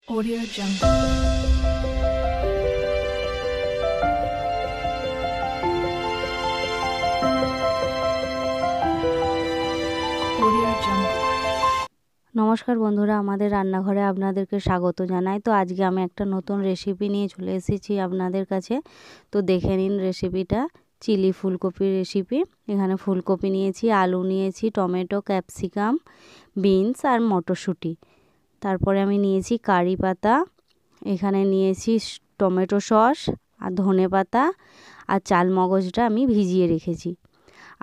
Audio Jungle. Audio Jungle. নমস্কার বন্ধুরা, আমাদের রান্নাঘরে আপনাদেরকে স্বাগত জানাই। তো আজকে আমি একটা নতুন রেসিপি নিয়ে চলে এসেছি আপনাদের কাছে। তো দেখে নিন রেসিপিটা, চিলি ফুলকপির রেসিপি। এখানে ফুলকপি নিয়েছি, আলু নিয়েছি, টমেটো, ক্যাপসিকাম, বিনস আর মটরশুঁটি। তারপরে আমি নিয়েছি কারি পাতা, এখানে নিয়েছি টমেটো সস আর ধনে পাতা, আর চাল মগজটা আমি ভিজিয়ে রেখেছি।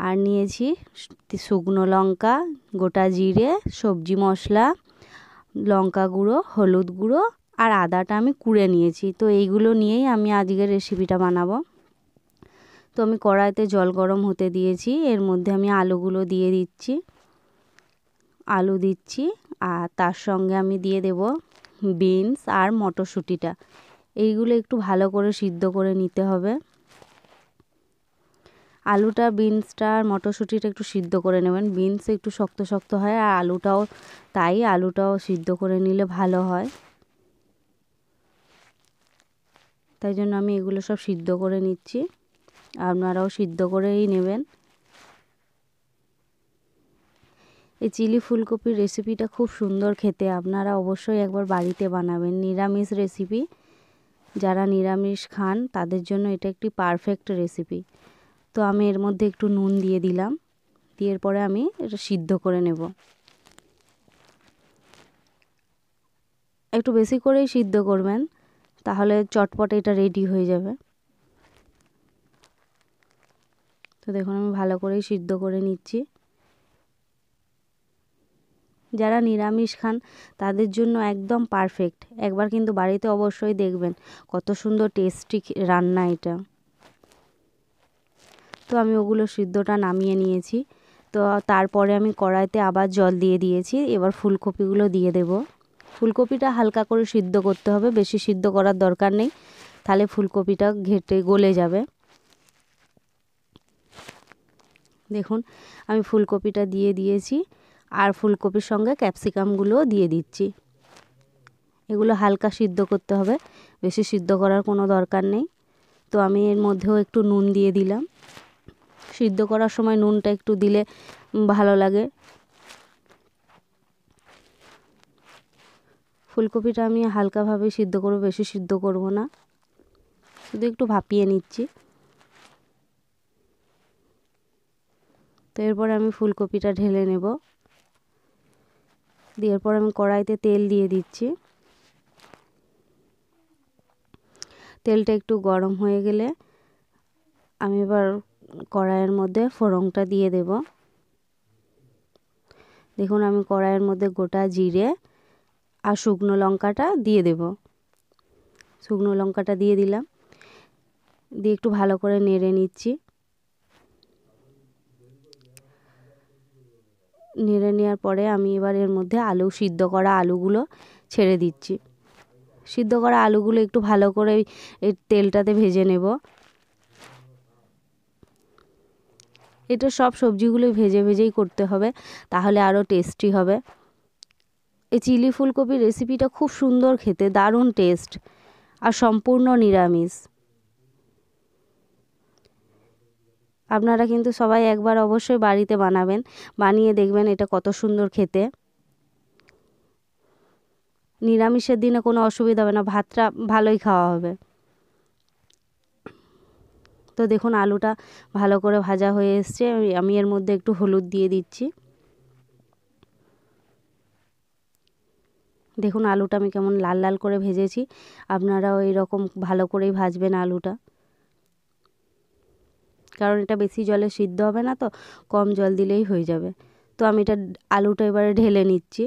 আর নিয়েছি শুকনো লঙ্কা, গোটা জিরে, সবজি মশলা, লঙ্কা গুঁড়ো, হলুদ গুঁড়ো আর আদাটা আমি কুড়ে নিয়েছি। তো এইগুলো নিয়েই আমি আজকের রেসিপিটা বানাবো। তো আমি কড়াইতে জল গরম হতে দিয়েছি, এর মধ্যে আমি আলুগুলো দিয়ে দিচ্ছি। আলু দিচ্ছি আর তার সঙ্গে আমি দিয়ে দেব বিনস আর মটরশুঁটিটা। এইগুলো একটু ভালো করে সিদ্ধ করে নিতে হবে। আলুটা, বিনসটা আর মটরশুঁটিটা একটু সিদ্ধ করে নেবেন। বিনস একটু শক্ত শক্ত হয় আর আলুটাও তাই, আলুটাও সিদ্ধ করে নিলে ভালো হয়। তাই জন্য আমি এগুলো সব সিদ্ধ করে নিচ্ছি, আপনারাও সিদ্ধ করেই নেবেন। এই চিলি ফুলকপির রেসিপিটা খুব সুন্দর খেতে, আপনারা অবশ্যই একবার বাড়িতে বানাবেন। নিরামিষ রেসিপি, যারা নিরামিষ খান তাদের জন্য এটা একটি পারফেক্ট রেসিপি। তো আমি এর মধ্যে একটু নুন দিয়ে দিলাম, দিয়ে পরে আমি এটা সিদ্ধ করে নেব। একটু বেশি করেই সিদ্ধ করবেন, তাহলে চটপটে এটা রেডি হয়ে যাবে। তো দেখুন আমি ভালো করেই সিদ্ধ করে নিচ্ছি। যারা নিরামিষ খান তাদের জন্য একদম পারফেক্ট। একবার কিন্তু বাড়িতে অবশ্যই দেখবেন, কত সুন্দর টেস্টি রান্না এটা। তো আমি ওগুলো সিদ্ধটা নামিয়ে নিয়েছি। তো তারপরে আমি কড়াইতে আবার জল দিয়ে দিয়েছি, এবার ফুলকপিগুলো দিয়ে দেব। ফুলকপিটা হালকা করে সিদ্ধ করতে হবে, বেশি সিদ্ধ করার দরকার নেই, তাহলে ফুলকপিটা ঘেটে গলে যাবে। দেখুন আমি ফুলকপিটা দিয়ে দিয়েছি, আর ফুলকপির সঙ্গে ক্যাপসিকামগুলোও দিয়ে দিচ্ছি। এগুলো হালকা সিদ্ধ করতে হবে, বেশি সিদ্ধ করার কোনো দরকার নেই। তো আমি এর মধ্যেও একটু নুন দিয়ে দিলাম। সিদ্ধ করার সময় নুনটা একটু দিলে ভালো লাগে। ফুলকপিটা আমি হালকাভাবে সিদ্ধ করব, বেশি সিদ্ধ করব না, শুধু একটু ভাপিয়ে নিচ্ছি। তো এরপরে আমি ফুলকপিটা ঢেলে নেব। দিয়ে এরপর আমি কড়াইতে তেল দিয়ে দিচ্ছি। তেলটা একটু গরম হয়ে গেলে আমি এবার কড়াইয়ের মধ্যে ফোড়নটা দিয়ে দেব। দেখুন আমি কড়াইয়ের মধ্যে গোটা জিরে আর শুকনো লঙ্কাটা দিয়ে দেব। শুকনো লঙ্কাটা দিয়ে দিলাম, দিয়ে একটু ভালো করে নেড়ে নিচ্ছি। নেড়ে নেওয়ার পরে আমি এবার এর মধ্যে সিদ্ধ করা আলুগুলো ছেড়ে দিচ্ছি। সিদ্ধ করা আলুগুলো একটু ভালো করে এই তেলটাতে ভেজে নেব। এটা সব সবজিগুলোই ভেজে ভেজেই করতে হবে, তাহলে আরও টেস্টি হবে। এই চিলি ফুলকপির রেসিপিটা খুব সুন্দর খেতে, দারুণ টেস্ট, আর সম্পূর্ণ নিরামিষ। আপনারা কিন্তু সবাই একবার অবশ্যই বাড়িতে বানাবেন, বানিয়ে দেখবেন এটা কত সুন্দর খেতে। নিরামিষের দিনে কোনো অসুবিধা হবে না, ভাতটা ভালোই খাওয়া হবে। তো দেখুন আলুটা ভালো করে ভাজা হয়ে এসছে, আমি এর মধ্যে একটু হলুদ দিয়ে দিচ্ছি। দেখুন আলুটা আমি কেমন লাল লাল করে ভেজেছি, আপনারাও এরকম ভালো করেই ভাজবেন আলুটা, কারণ এটা বেশি জলে সিদ্ধ হবে না, তো কম জল দিলেই হয়ে যাবে। তো আমি এটা আলুটা এবারে ঢেলে নিচ্ছি।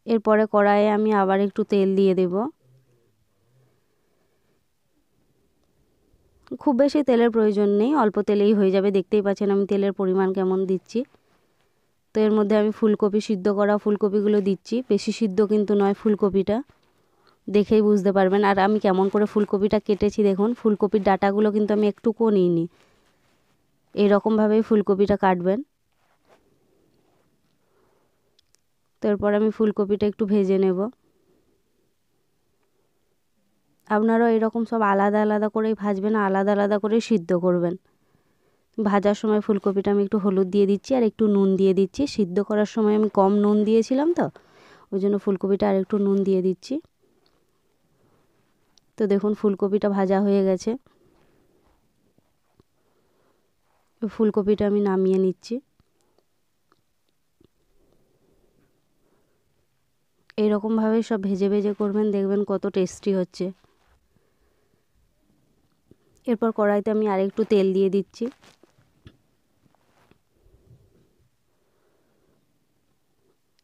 এরপরে কড়াইয়ে আমি আবার একটু তেল দিয়ে দেব। খুব বেশি তেলের প্রয়োজন নেই, অল্প তেলেই হয়ে যাবে। দেখতেই পাচ্ছেন আমি তেলের পরিমাণ কেমন দিচ্ছি। তো এর মধ্যে আমি ফুলকপি, সিদ্ধ করা ফুলকপিগুলো দিচ্ছি। বেশি সিদ্ধ কিন্তু নয় ফুলকপিটা, দেখেই বুঝতে পারবেন। আর আমি কেমন করে ফুলকপিটা কেটেছি দেখুন, ফুলকপির ডাঁটাগুলো কিন্তু আমি একটুকুও নিইনি। এইরকমভাবেই ফুলকপিটা কাটবেন। তো এরপর আমি ফুলকপিটা একটু ভেজে নেব। আপনারাও এরকম সব আলাদা আলাদা করেই ভাজবেন, আলাদা আলাদা করেই সিদ্ধ করবেন। ভাজার সময় ফুলকপিটা আমি একটু হলুদ দিয়ে দিচ্ছি আর একটু নুন দিয়ে দিচ্ছি। সিদ্ধ করার সময় আমি কম নুন দিয়েছিলাম, তো ওই জন্য ফুলকপিটা আর একটু নুন দিয়ে দিচ্ছি। তো দেখুন ফুলকপিটা ভাজা হয়ে গেছে। ফুলকপিটা আমি নামিয়ে নিচ্ছি। এইরকমভাবেই সব ভেজে ভেজে করবেন, দেখবেন কত টেস্টি হচ্ছে। এরপর কড়াইতে আমি আরেকটু তেল দিয়ে দিচ্ছি।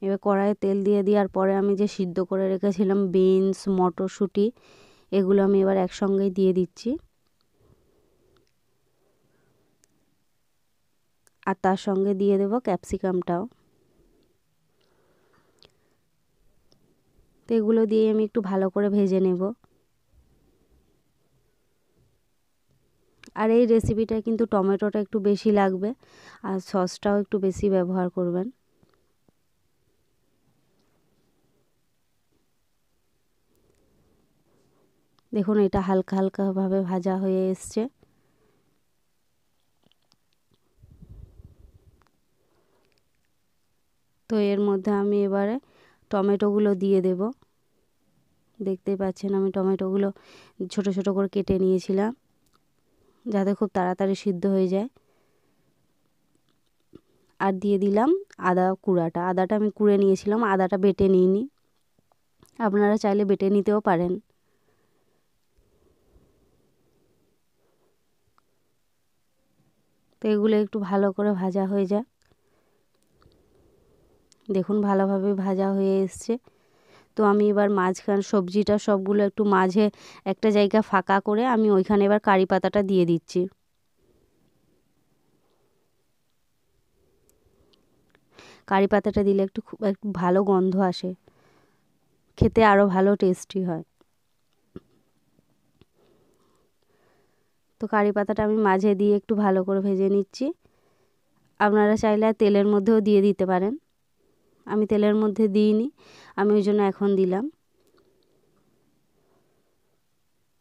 এবার কড়াইয়ে তেল দিয়ে দেওয়ার পরে আমি যে সিদ্ধ করে রেখেছিলাম বিনস, মটরশুঁটি, এগুলো আমি এবার একসঙ্গেই দিয়ে দিচ্ছি। আর তার সঙ্গে দিয়ে দেব ক্যাপসিকামটাও। তো এগুলো দিয়ে আমি একটু ভালো করে ভেজে নেব। আর এই রেসিপিটা কিন্তু টমেটোটা একটু বেশি লাগবে আর সসটাও একটু বেশি ব্যবহার করবেন। দেখুন এটা হালকা হালকাভাবে ভাজা হয়ে এসছে। তো এর মধ্যে আমি এবারে টমেটোগুলো দিয়ে দেব। দেখতেই পাচ্ছেন আমি টমেটোগুলো ছোট ছোট করে কেটে নিয়েছিলাম যাতে খুব তাড়াতাড়ি সিদ্ধ হয়ে যায়। আর দিয়ে দিলাম আদা কুড়াটা। আদাটা আমি কুড়ে নিয়েছিলাম, আদাটা বেটে নিইনি, আপনারা চাইলে বেটে নিতেও পারেন। তো এগুলো একটু ভালো করে ভাজা হয়ে যাক। দেখুন ভালোভাবে ভাজা হয়ে এসছে। তো আমি এবার মাঝখান সবজিটা সবগুলো একটু মাঝে একটা জায়গা ফাঁকা করে আমি ওইখানে এবার কারি পাতাটা দিয়ে দিচ্ছি। কারি পাতাটা দিলে একটু ভালো গন্ধ আসে, খেতে আরও ভালো টেস্টি হয়। তো কারি পাতাটা আমি মাঝে দিয়ে একটু ভালো করে ভেজে নিচ্ছি। আপনারা চাইলে তেলের মধ্যেও দিয়ে দিতে পারেন, আমি তেলের মধ্যে দিইনি, আমি ওই জন্য এখন দিলাম।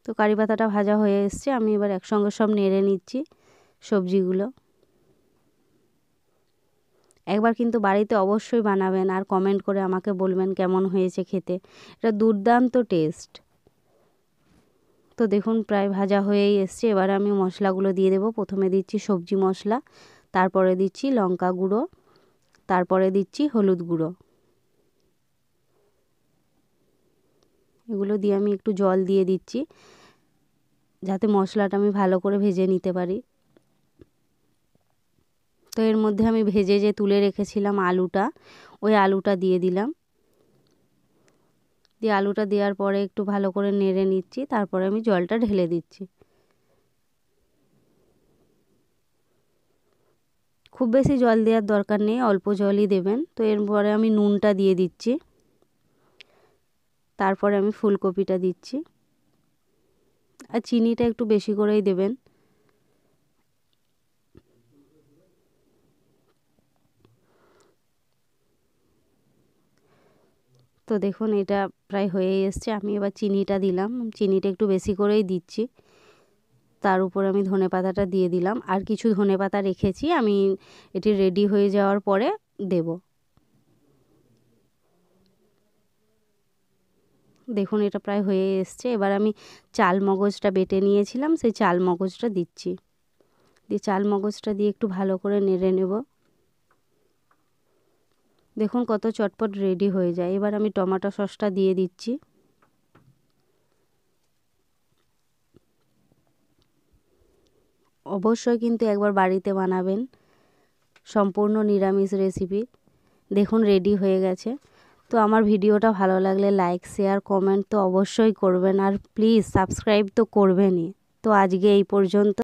তো কারি পাতাটা ভাজা হয়ে এসছে, আমি এবার একসঙ্গে সব নেড়ে নিচ্ছি সবজিগুলো। একবার কিন্তু বাড়িতে অবশ্যই বানাবেন আর কমেন্ট করে আমাকে বলবেন কেমন হয়েছে খেতে। এটা দুর্দান্ত টেস্ট। তো দেখুন প্রায় ভাজা হয়েই এসছে। এবার আমি মশলাগুলো দিয়ে দেবো। প্রথমে দিচ্ছি সবজি মশলা, তারপরে দিচ্ছি লঙ্কা গুঁড়ো, তারপরে দিচ্ছি হলুদ গুঁড়ো। এগুলো দিয়ে আমি একটু জল দিয়ে দিচ্ছি যাতে মশলাটা আমি ভালো করে ভেজে নিতে পারি। তো এর মধ্যে আমি ভেজে যে তুলে রেখেছিলাম আলুটা, ওই আলুটা দিয়ে দিলাম। দিয়ে আলুটা দেওয়ার পরে একটু ভালো করে নেড়ে নিচ্ছি, তারপরে আমি জলটা ঢেলে দিচ্ছি। খুব বেশি জল দেওয়ার দরকার নেই, অল্প জলই দেবেন। তো এরপরে আমি নুনটা দিয়ে দিচ্ছি, তারপরে আমি ফুলকপিটা দিচ্ছি। আর চিনিটা একটু বেশি করেই দেবেন। তো দেখুন এটা প্রায় হয়ে এসছে। আমি এবার চিনিটা দিলাম, চিনিটা একটু বেশি করেই দিচ্ছি। তার উপর আমি ধনেপাতাটা দিয়ে দিলাম। আর কিছু ধনেপাতা রেখেছি, আমি এটি রেডি হয়ে যাওয়ার পরে দেব। দেখুন এটা প্রায় হয়ে এসছে। এবার আমি চাল মগজটা বেটে নিয়েছিলাম, সেই চাল মগজটা দিচ্ছি। দিয়ে চাল মগজটা দিয়ে একটু ভালো করে নেড়ে নেব। দেখুন কত চটপট রেডি হয়ে যায়। এবার আমি টমেটো সসটা দিয়ে দিচ্ছি। অবশ্যই কিন্তু একবার বাড়িতে বানাবেন, সম্পূর্ণ নিরামিষ রেসিপি। দেখুন রেডি হয়ে গেছে। তো আমার ভিডিওটা ভালো লাগলে লাইক, শেয়ার, কমেন্ট তো অবশ্যই করবেন আর প্লিজ সাবস্ক্রাইব তো করবেনই। তো আজকে এই পর্যন্ত।